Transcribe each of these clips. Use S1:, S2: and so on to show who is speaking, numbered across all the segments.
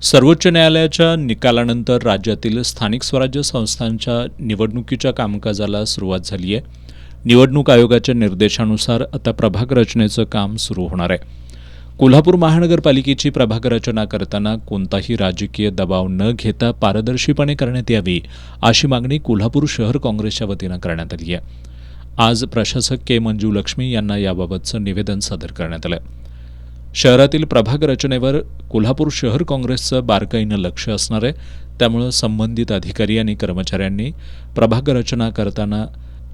S1: सर्वोच्च न्यायालयाच्या निकालानंतर राज्यातील स्थानिक स्वराज्य संस्थांच्या निवडणुकीच्या कामकाजाला सुरुवात झाली आहे. निवडणूक आयोगाच्या निर्देशानुसार आता प्रभाग रचनेचं काम सुरू होणार आहे. कोल्हापूर महानगरपालिकेची प्रभाग रचना करताना कोणताही राजकीय दबाव न घेता पारदर्शीपणे करण्यात यावी अशी मागणी कोल्हापूर शहर काँग्रेसच्या वतीनं करण्यात आली आहे. आज प्रशासक के मंजुलक्ष्मी यांना याबाबतचं निवेदन सादर करण्यात आलं. शहरातील प्रभाग रचनेवर कोल्हापूर शहर काँग्रेसचं बारकाईनं लक्ष असणार आहे. त्यामुळे संबंधित अधिकारी आणि कर्मचाऱ्यांनी प्रभाग रचना करताना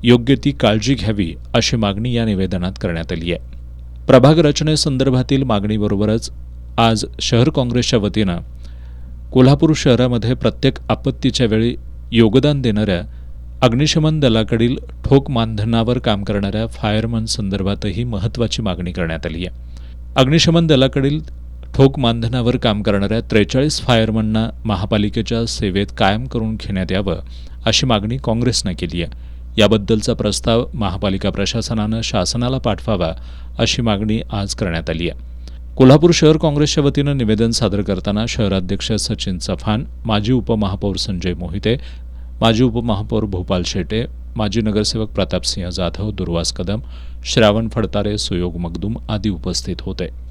S1: योग्य ती काळजी घ्यावी अशी मागणी या निवेदनात करण्यात आली आहे. प्रभाग रचनेसंदर्भातील मागणीबरोबरच आज शहर काँग्रेसच्या वतीनं कोल्हापूर शहरामध्ये प्रत्येक आपत्तीच्या वेळी योगदान देणाऱ्या अग्निशमन दलाकडील ठोक मानधनावर काम करणाऱ्या फायरमन संदर्भातही महत्त्वाची मागणी करण्यात आली आहे. अग्निशमन दलाकडील ठोक मानधनावर काम करणाऱ्या 43 फायरमनना महापालिकेच्या सेवेत कायम करून घेण्यात यावं अशी मागणी काँग्रेसनं केली आहे. याबद्दलचा प्रस्ताव महापालिका प्रशासनानं शासनाला पाठवावा अशी मागणी आज करण्यात आली आहे. कोल्हापूर शहर काँग्रेसच्या वतीनं निवेदन सादर करताना शहराध्यक्ष सचिन चव्हाण, माजी उपमहापौर संजय मोहिते, माजी उपमहापौर भोपाल शेटे, माजी नगरसेवक प्रतापसिंह जाधव, दुर्वास कदम, श्रावण फडतारे, सुयोग मगदूम आदी उपस्थित होते.